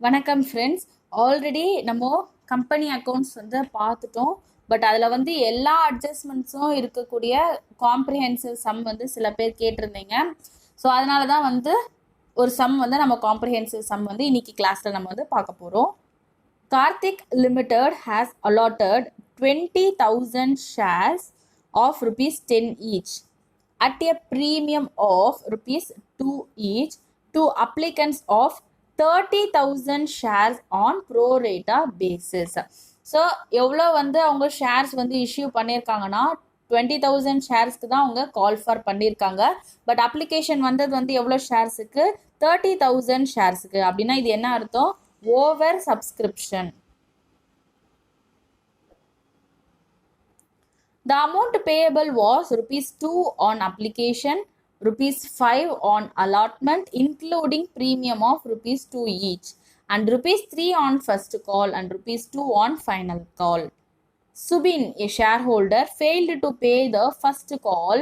வணக்கம் friends. Already நம்ம company accounts வந்து பார்த்துட்டோம். பட் அதில் வந்து எல்லா அட்ஜஸ்ட்மெண்ட்ஸும் இருக்கக்கூடிய காம்ப்ரிஹென்சிவ் சம் வந்து சில பேர் கேட்டிருந்தீங்க. ஸோ அதனால தான் வந்து ஒரு சம் வந்து நம்ம காம்ப்ரிஹென்சிவ் சம் வந்து இன்னைக்கு கிளாஸில் நம்ம வந்து பார்க்க போகிறோம். Karthik limited has allotted 20,000 shares of rupees 10 each at a premium of rupees 2 each to applicants of 30,000 shares on pro rata basis. So எவ்வளோ வந்து அவங்க ஷேர்ஸ் வந்து இஷ்யூ பண்ணியிருக்காங்கன்னா 20,000 ஷேர்ஸ்க்கு தான் அவங்க கால் ஃபார் பண்ணியிருக்காங்க. பட் அப்ளிகேஷன் வந்தது வந்து எவ்வளோ ஷேர்ஸுக்கு? 30,000 ஷேர்ஸுக்கு. அப்படின்னா இது என்ன அர்த்தம்? Over subscription. The amount payable was rupees 2 on application, rupees 5 on allotment, including premium of rupees 2 each, and rupees 3 on first call and rupees 2 on final call. Subin, a shareholder, failed to pay the first call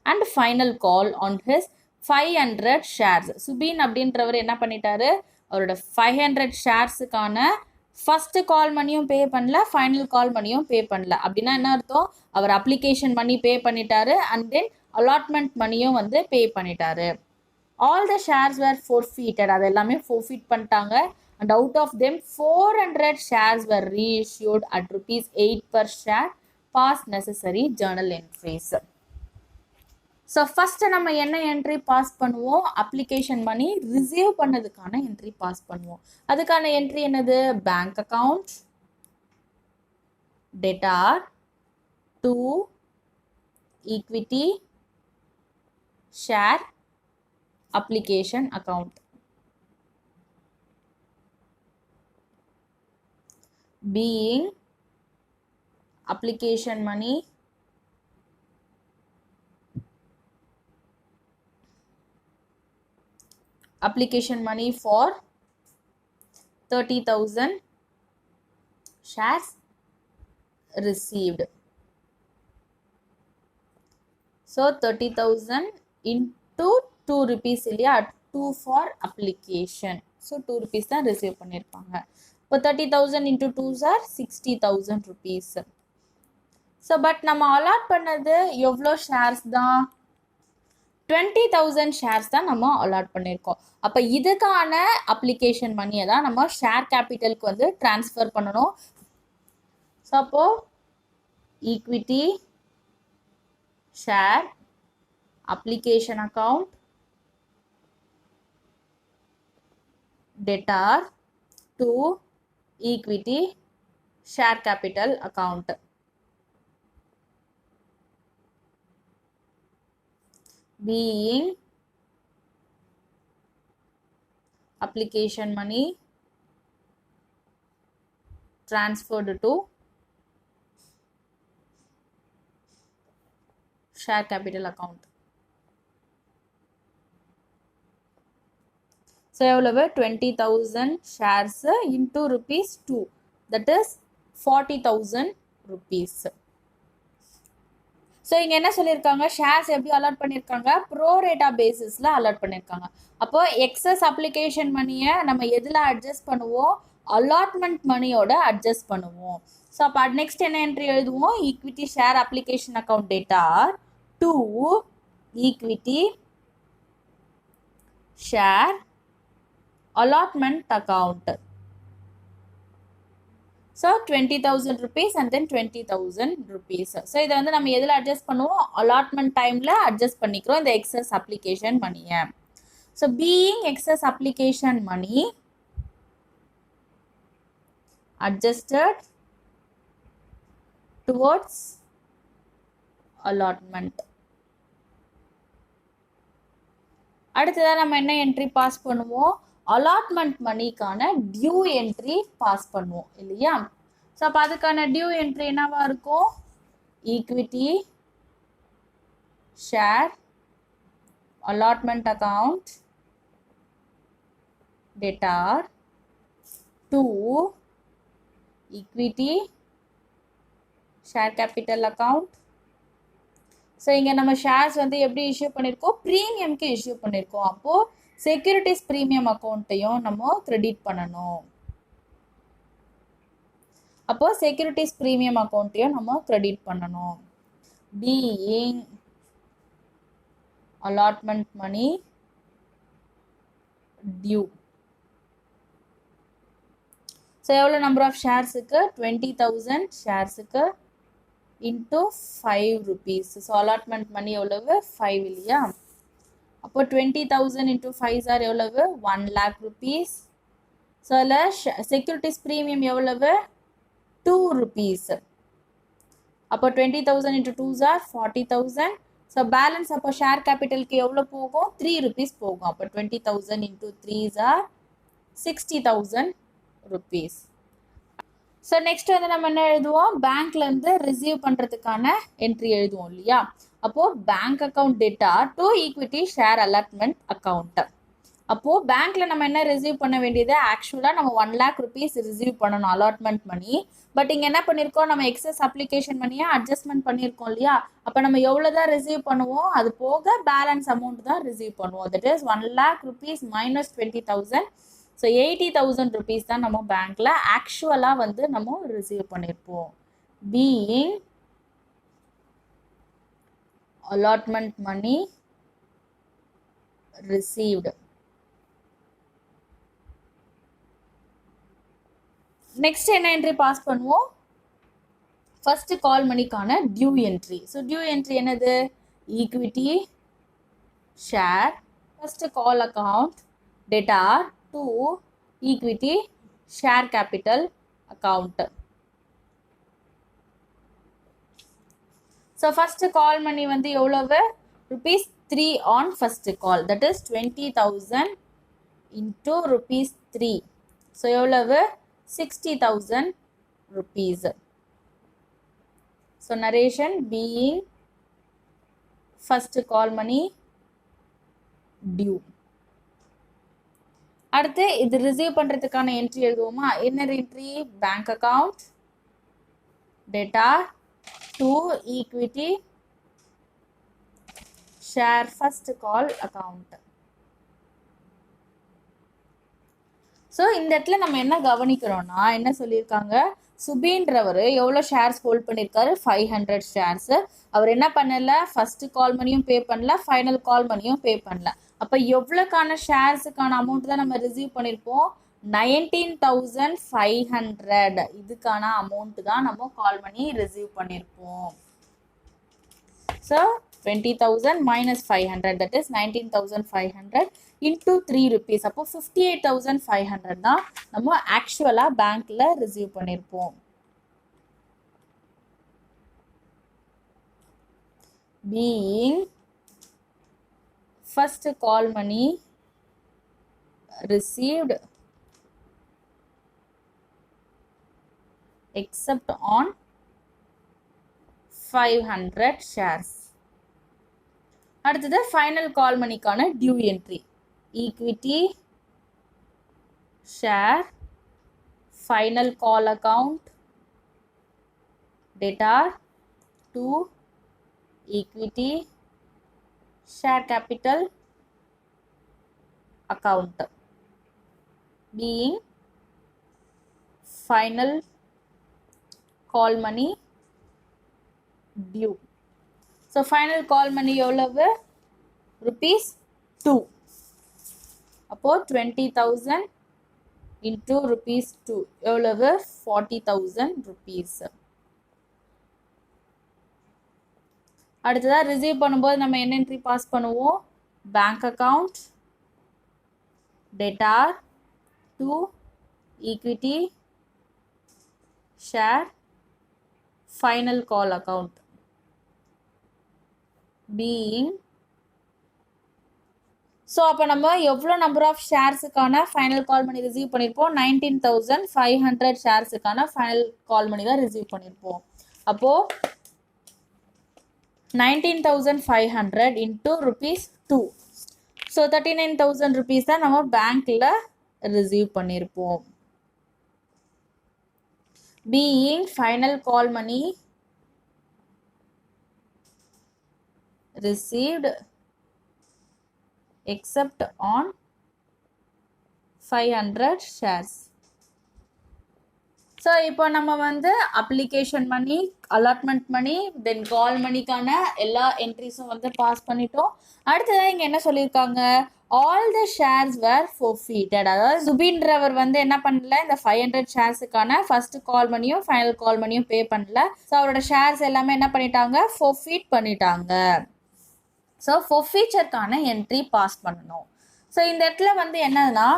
and final call on his 500 shares. Subin அப்படின்றவர் என்ன பண்ணிட்டாரு? அவரோட 500 ஷேர்ஸுக்கான first கால் மணியும் பே பண்ணல, final கால் மணியும் பே பண்ணல. அப்படின்னா என்ன அர்த்தம்? அவர் அப்ளிகேஷன் மணி பே பண்ணிட்டாரு அண்ட் தென் அலாட்மெண்ட் மணியும் வந்து பே பண்ணிட்டாரு. All the shares were forfeited, அது எல்லாமே ஃபோர்ஃபீட் பண்ணிட்டாங்க. And out of them 400 shares were reissued at rupees 8 per share. Pass necessary journal entries. So first நம்ம என்ன என்ட்ரி பாஸ் பண்ணுவோம்? அப்ளிகேஷன் மணி ரிசீவ் பண்ணதுக்கான என்ட்ரி பாஸ் பண்ணுவோம். அதுக்கான என்ட்ரி என்னது? Bank account, debtor, to equity, share, application account. Being application money for 30,000 shares received. So 30,000 into 2 rupees இல்லையா? 2 for application. So 2 rupees தான் receive பண்ணியிருப்பாங்க. இப்போ 30,000 into 2s are 60,000 rupees. So but நம்ம allot பண்ணது எவ்வளோ ஷேர்ஸ் தான்? 20,000 shares தான் நம்ம அலாட் பண்ணியிருக்கோம். அப்போ இதுக்கான அப்ளிகேஷன் மணியை தான் நம்ம ஷேர் கேபிட்டலுக்கு வந்து ட்ரான்ஸ்ஃபர் பண்ணணும். ஸோ அப்போ equity, share, application account, debtor, to equity, share capital account. Being application money transferred to share capital account. So எவ்வளவு? 20,000 shares into rupees 2, that is 40,000 rupees. So இங்கே என்ன சொல்லியிருக்காங்க? ஷேர்ஸ் எப்படி அலாட் பண்ணியிருக்காங்க? Bro ரேட்டா பேசிஸில் அலாட் பண்ணியிருக்காங்க. அப்போ எக்ஸஸ் அப்ளிகேஷன் மணியை நம்ம எதில் அட்ஜஸ்ட் பண்ணுவோம்? அலாட்மெண்ட் மணியோட அட்ஜஸ்ட் பண்ணுவோம். ஸோ அப்போ நெக்ஸ்ட் என்ன என்ட்ரி எழுதுவோம்? Equity, share, application account, debtor, to equity, share, allotment account. So 20,000 rupees and then 20,000 rupees. So இதை வந்து நம்ம எதில் அட்ஜஸ்ட் பண்ணுவோம்? அலாட்மெண்ட் டைமில் அட்ஜஸ்ட் பண்ணிக்கிறோம் இந்த எக்ஸஸ் அப்ளிகேஷன் மணியை. So being excess application money adjusted towards allotment. அடுத்ததாக நம்ம என்ன என்ட்ரி பாஸ் பண்ணுவோம்? அலாட்மெண்ட் மணிக்கான டியூ என்ட்ரி பாஸ் பண்ணுவோம் இல்லையா? ஸோ அப்போ அதுக்கான டியூ என்ட்ரி என்னவா இருக்கும்? Equity, share, allotment account, debtor, to equity, share capital account. So இங்கே நம்ம ஷேர்ஸ் வந்து எப்படி இஷ்யூ பண்ணியிருக்கோம்? ப்ரீமியம்க்கு இஷ்யூ பண்ணியிருக்கோம். அப்போது செக்யூரிட்டிஸ் ப்ரீமியம் அக்கௌண்ட்டையும் நம்ம கிரெடிட் பண்ணணும். அப்போ செக்யூரிட்டிஸ் ப்ரீமியம் அக்கௌண்ட்டையும் நம்ம கிரெடிட் பண்ணணும். Being allotment money due. So எவ்வளோ நம்பர் ஆஃப் ஷேர்ஸுக்கு 20,000 ஷேர்ஸுக்கு into 5 rupees. So allotment money எவ்வளவு 5 இல்லையா? அப்போ 20,000 இன்ட்டு 5 சார் எவ்வளவு 1 lakh rupees. ஸோ அதில் செக்யூரிட்டிஸ் ப்ரீமியம் எவ்வளவு 2 rupees. அப்போ 20,000 இன்ட்டு 2 சார் 40,000. ஸோ பேலன்ஸ் அப்போ ஷேர் கேபிட்டலுக்கு எவ்வளோ போகும் 3 rupees போகும். அப்போ 20,000 into 3 sir 60,000 rupees. So next வந்து நம்ம என்ன எழுதுவோம், பேங்க்லேருந்து ரிசீவ் பண்ணுறதுக்கான என்ட்ரி எழுதுவோம் இல்லையா? அப்போது bank account debtor to equity share allotment account. அப்போது பேங்க்கில் நம்ம என்ன ரிசீவ் பண்ண வேண்டியது, ஆக்சுவலாக நம்ம 1 lakh rupees ரிசீவ் பண்ணணும் அலாட்மெண்ட் மணி. பட் இங்கே என்ன பண்ணியிருக்கோம், நம்ம எக்ஸஸ் அப்ளிகேஷன் பண்ணியே அட்ஜஸ்ட்மெண்ட் பண்ணியிருக்கோம் இல்லையா? அப்போ நம்ம எவ்வளோ தான் ரிசீவ் பண்ணுவோம், அது போக பேலன்ஸ் அமௌண்ட் தான் ரிசீவ் பண்ணுவோம். That is 1 lakh rupees minus 20,000. So 80,000 rupees தான் நம்ம பேங்க்கில் ஆக்சுவலாக வந்து நம்ம ரிசீவ் பண்ணியிருப்போம். Being allotment money received. Next என்ன என்ட்ரி பாஸ் பண்ணுவோம், ஃபர்ஸ்ட் கால் மணிக்கான due entry. So due entry என்னது, equity share first call account debtor to equity share capital account. So first call money வந்து எவ்வளவு ₹3 on first call. That is 20,000 into ₹3. So எவ்வளவு 60,000 rupees. So narration being first call money due. அடுத்து இது receive பண்றதுக்கான entry எழுதுவோமா, என்ன entry, bank account debtor to equity share first call account. So இந்த இடத்துல நம்ம என்ன கவனிக்கிறோம்னா, என்ன சொல்லியிருக்காங்க, சுபீன்றவர் எவ்வளோ ஷேர்ஸ் ஹோல்ட் பண்ணியிருக்காரு 500 ஷேர்ஸ். அவர் என்ன பண்ணல, ஃபர்ஸ்ட் கால் மணியும் பே பண்ணல, ஃபைனல் கால் மணியும் பே பண்ணல. அப்போ எவ்வளோக்கான ஷேர்ஸுக்கான அமௌண்ட் தான் நம்ம ரிசீவ் பண்ணியிருப்போம், 19,500. இதுக்கான அமௌண்ட் தான் நம்ம கால் மணி ரிசீவ் பண்ணியிருப்போம். So 20,000 minus 500 that is 19,500 into 3 rupees. அப்போ 58,500 தான் நம்ம ஆக்சுவலா பேங்க்ல ரிசீவ் பண்ணியிருப்போம். being first call money received except on 500 shares. அடுத்தது ஃபைனல் கால் மணிக்கான due entry, equity share final call account debtor to equity share capital account. Being final call money due. So final call money எவ்வளவு ₹2. அப்போது 20,000 into ₹2 எவ்வளவு 40,000 rupees. அடுத்ததாக receive பண்ணும்போது நம்ம என்ன entry pass பண்ணுவோம், bank account debtor to equity share final call account. Being so அப்போ நம்ம எவ்வளோ நம்பர் ஆஃப் ஷேர்ஸுக்கான ஃபைனல் கால் மணி ரிசீவ் பண்ணியிருப்போம், 19,500 ஷேர்ஸுக்கான ஃபைனல் கால் மணி தான் ரிசீவ் பண்ணியிருப்போம். அப்போது 19,500 இன்டூ ₹2. ஸோ 39,000 rupees தான் நம்ம பேங்க்கில் ரிசீவ் பண்ணியிருப்போம். Being final call money received except on 500 shares. So இப்போ நம்ம வந்து அப்ளிகேஷன் மணி, அலாட்மெண்ட் மணி, தென் கால் மணிக்கான எல்லா என்ட்ரிஸும் வந்து பாஸ் பண்ணிட்டோம். அடுத்ததான் இங்கே என்ன சொல்லியிருக்காங்க, all the shares were forfeited. அதாவது சுபின்றவர் வந்து என்ன பண்ணல, இந்த 500 ஷேர்ஸுக்கான ஃபர்ஸ்ட் கால் மணியும் ஃபைனல் கால் மணியும் பே பண்ணல. ஸோ அவரோட ஷேர்ஸ் எல்லாமே என்ன பண்ணிட்டாங்க, forfeit பண்ணிட்டாங்க. ஸோ forfeitureக்கான என்ட்ரி பாஸ் பண்ணணும். ஸோ இந்த இடத்துல வந்து என்னன்னா,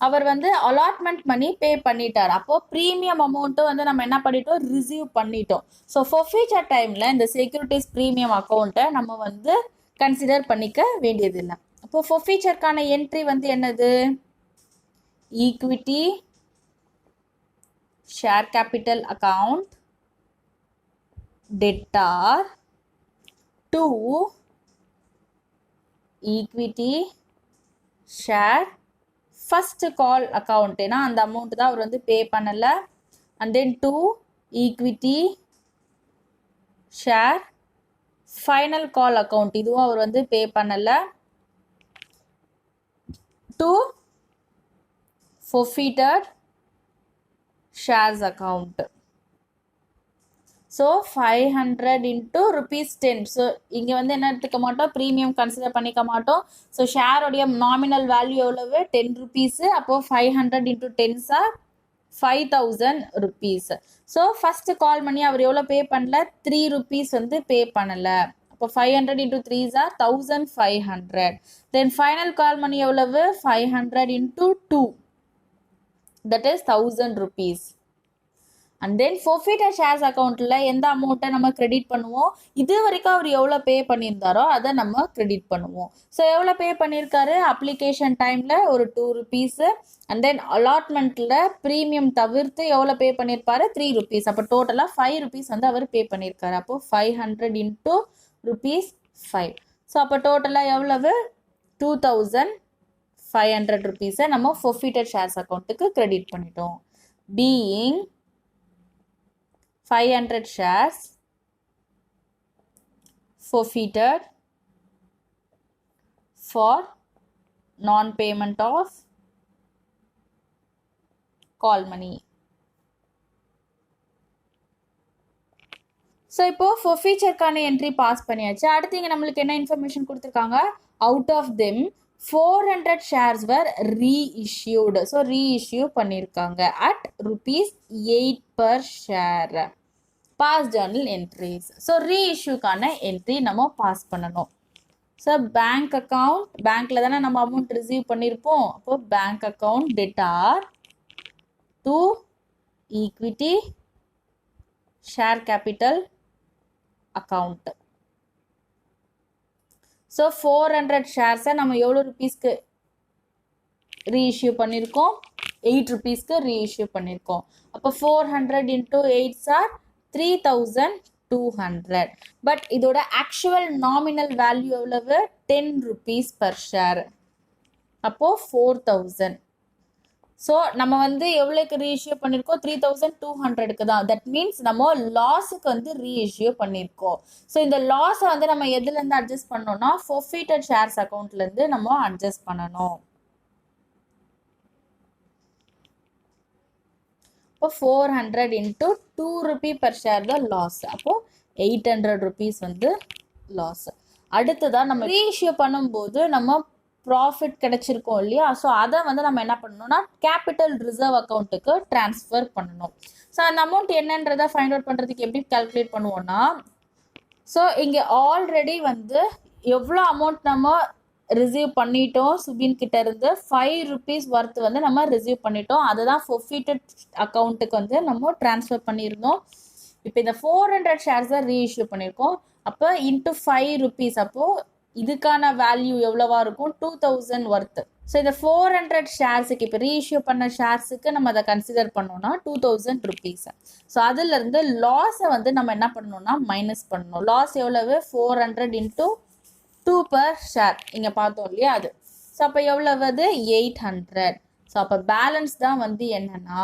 அவர் வந்து அலாட்மெண்ட் மணி பே பண்ணிட்டார். அப்போ ப்ரீமியம் அமௌண்ட்டும் வந்து நம்ம என்ன பண்ணிட்டோம், ரிசீவ் பண்ணிட்டோம். ஸோ forfeiture டைம்ல இந்த செக்யூரிட்டிஸ் ப்ரீமியம் அக்கௌண்ட்டை நம்ம வந்து கன்சிடர் பண்ணிக்க வேண்டியதில்லை. அப்போ forfeitureக்கான என்ட்ரி வந்து என்னது, equity share capital account debtor to equity share first call account. ஏன்னா அந்த அமௌண்ட் தான் அவர் வந்து பே பண்ணலை. And then to equity share final call account, இதுவும் அவர் வந்து பே பண்ணலை. To forfeited shares account. So 500 into ₹10. So இங்கே வந்து என்ன எடுத்துக்க மாட்டோம், ப்ரீமியம் கன்சிடர் பண்ணிக்க மாட்டோம். ஸோ ஷேரோடைய நாமினல் வேல்யூ எவ்வளவு, ₹10. அப்போது 500 into 10 sir 5000 rupees. So first call money அவர் எவ்வளோ பே பண்ணல, ₹3 வந்து பே பண்ணலை. அப்போ 500 into 3 sir 1500. Then final call money எவ்வளவு, 500 into 2, that is ₹1000. And then forfeited shares அக்கௌண்ட்டில் எந்த அமௌண்ட்டை நம்ம கிரெடிட் பண்ணுவோம், இது வரைக்கும் அவர் எவ்வளோ பே பண்ணியிருந்தாரோ அதை நம்ம கிரெடிட் பண்ணுவோம். ஸோ எவ்வளோ பே பண்ணியிருக்காரு, அப்ளிகேஷன் டைமில் ஒரு ₹2. அண்ட் தென் அலாட்மெண்ட்டில் ப்ரீமியம் தவிர்த்து எவ்வளோ பே பண்ணியிருப்பாரு, ₹3. அப்போ டோட்டலாக ₹5 வந்து அவர் பே பண்ணியிருக்காரு. அப்போது 500 into ₹5. ஸோ அப்போ டோட்டலாக எவ்வளவு, ₹2500 நம்ம forfeited ஷேர்ஸ் அக்கௌண்ட்டுக்கு கிரெடிட் பண்ணிட்டோம். Being 500 shares forfeited for non-payment of call money. So இப்போ forfeitureக்கான என்ட்ரி பாஸ் பண்ணியாச்சு. அடுத்து இங்கே நம்மளுக்கு என்ன இன்ஃபர்மேஷன் கொடுத்துருக்காங்க, out of them 400 shares were reissued. So reissue பண்ணியிருக்காங்க at ₹8 per share. Pass journal entries. So ரீஇஷ்யூக்கான என்ட்ரி நம்ம பாஸ் பண்ணணும். ஸோ பேங்க் அக்கௌண்ட், பேங்க்ல தானே நம்ம அமௌண்ட் ரிசீவ் பண்ணியிருப்போம். அப்போ bank account debtor to equity share capital account. So 400 ஷேர்ஸை நம்ம எவ்வளோ ருபீஸ்க்கு ரீஇஷ்யூ பண்ணியிருக்கோம், ₹8 ரீஇஷ்யூ பண்ணியிருக்கோம். அப்போ 400 into 8 சார் 3200. பட் இதோட ஆக்சுவல் நாமினல் வேல்யூ எவ்வளவு, ₹10 per share. அப்போ 4000. ஸோ நம்ம வந்து எவ்வளோக்கு ரீஇஷ்யூ பண்ணியிருக்கோம், 3200க்கு தான். தட் மீன்ஸ் நம்ம லாஸுக்கு வந்து ரீஇஷ்யூ பண்ணியிருக்கோம். ஸோ இந்த லாஸை வந்து நம்ம எதுலேருந்து அட்ஜஸ்ட் பண்ணோம்னா forfeited ஷேர்ஸ் அக்கௌண்ட்லேருந்து நம்ம அட்ஜஸ்ட் பண்ணணும். இப்போ 400 into ₹2 per share தான் லாஸ். அப்போது ₹800 வந்து லாஸ். அடுத்ததான் நம்ம ரீஇஷ்யூ பண்ணும்போது நம்ம ப்ராஃபிட் கிடைச்சிருக்கோம் இல்லையா, ஸோ அதை வந்து நம்ம என்ன பண்ணணும்னா கேபிட்டல் ரிசர்வ் அக்கௌண்ட்டுக்கு ட்ரான்ஸ்ஃபர் பண்ணணும். ஸோ அந்த அமௌண்ட் என்னன்றதை ஃபைண்ட் அவுட் பண்ணுறதுக்கு எப்படி கால்குலேட் பண்ணுவோம்னா, ஸோ இங்கே ஆல்ரெடி வந்து எவ்வளோ அமௌண்ட் நம்ம ரிசீவ் பண்ணிட்டோம் சுபின் கிட்ட இருந்து, ₹5 ஒர்த் வந்து நம்ம ரிசீவ் பண்ணிட்டோம். அதுதான் forfeited அக்கௌண்ட்டுக்கு வந்து நம்ம ட்ரான்ஸ்ஃபர் பண்ணியிருந்தோம். இப்போ இந்த 400 ஷேர்ஸை ரீஇஷ்யூ பண்ணியிருக்கோம். அப்போ இன்ட்டு ₹5, அப்போது இதுக்கான வேல்யூ எவ்வளவா இருக்கும், 2000 ஒர்த். ஸோ இந்த 400 ஷேர்ஸுக்கு இப்போ ரீஇஷ்யூ பண்ண ஷேர்ஸுக்கு நம்ம அதை கன்சிடர் பண்ணோம்னா ₹2000. ஸோ அதுலேருந்து லாஸை வந்து நம்ம என்ன பண்ணணும்னா மைனஸ் பண்ணணும். லாஸ் எவ்வளவு, 400 into 2 per share இங்கே பார்த்தோம் இல்லையா அது. ஸோ அப்போ எவ்வளவு, 800. ஸோ அப்போ பேலன்ஸ் தான் வந்து என்னன்னா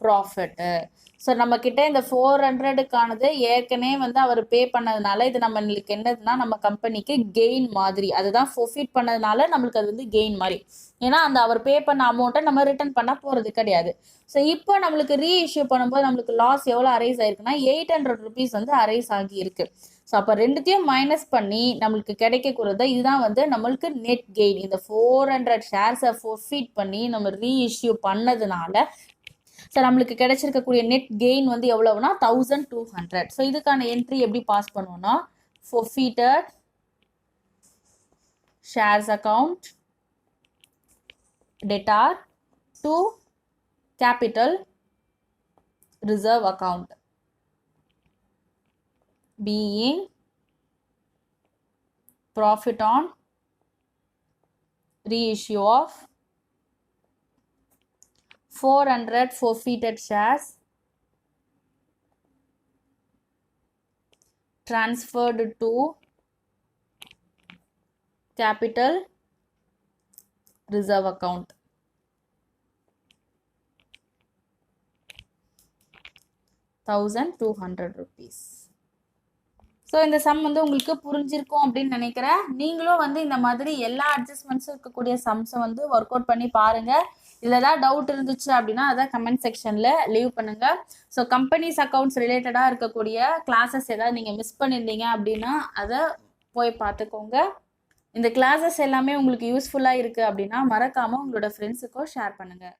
ப்ராஃபிட்டு. ஸோ நம்மக்கிட்ட இந்த 400க்கானது ஏற்கனவே வந்து அவர் பே பண்ணதுனால இது நம்மளுக்கு என்னதுன்னா நம்ம கம்பெனிக்கு கெயின் மாதிரி. அதுதான் ஃபோர்ஃபீட் பண்ணதுனால நம்மளுக்கு அது வந்து கெயின் மாதிரி. ஏன்னா அந்த அவர் பே பண்ண அமௌண்ட்டை நம்ம ரிட்டர்ன் பண்ண போகிறது கிடையாது. ஸோ இப்போ நம்மளுக்கு ரீஇஷ்யூ பண்ணும்போது நம்மளுக்கு லாஸ் எவ்வளோ அரைஸ் ஆயிருக்குன்னா 800 rupees வந்து அரைஸ் ஆகியிருக்கு. ஸோ அப்போ ரெண்டுத்தையும் மைனஸ் பண்ணி நம்மளுக்கு கிடைக்கக்கூடாது. இதுதான் வந்து நம்மளுக்கு நெட் கெயின். இந்த 400 ஷேர்ஸை ஃபோர்ஃபீட் பண்ணி நம்ம ரீஇஷ்யூ பண்ணதுனால ஸோ நம்மளுக்கு கிடைச்சிருக்கக்கூடிய நெட் கெயின் வந்து எவ்வளவுனா 1200. ஸோ இதுக்கான என்ட்ரி எப்படி பாஸ் பண்ணுவோம்னா forfeited shares account debtor to capital reserve account being profit on reissue of 400 forfeited shares transferred to capital reserve account. ₹1200. So இந்த சம் வந்து உங்களுக்கு புரிஞ்சிருக்கும் அப்படின்னு நினைக்கிறேன். நீங்களும் வந்து இந்த மாதிரி எல்லா அட்ஜஸ்ட்மெண்ட்ஸும் இருக்கக்கூடிய சம்ஸை வந்து ஒர்க் அவுட் பண்ணி பாருங்கள். இதில் ஏதாவது டவுட் இருந்துச்சு அப்படின்னா அதை கமெண்ட் செக்ஷனில் லீவ் பண்ணுங்கள். ஸோ கம்பெனிஸ் அக்கௌண்ட்ஸ் ரிலேட்டடாக இருக்கக்கூடிய கிளாஸஸ் ஏதாவது நீங்கள் மிஸ் பண்ணியிருந்தீங்க அப்படின்னா அதை போய் பார்த்துக்கோங்க. இந்த கிளாஸஸ் எல்லாமே உங்களுக்கு யூஸ்ஃபுல்லாக இருக்குது அப்படின்னா மறக்காமல் உங்களோட ஃப்ரெண்ட்ஸுக்கும் ஷேர் பண்ணுங்கள்.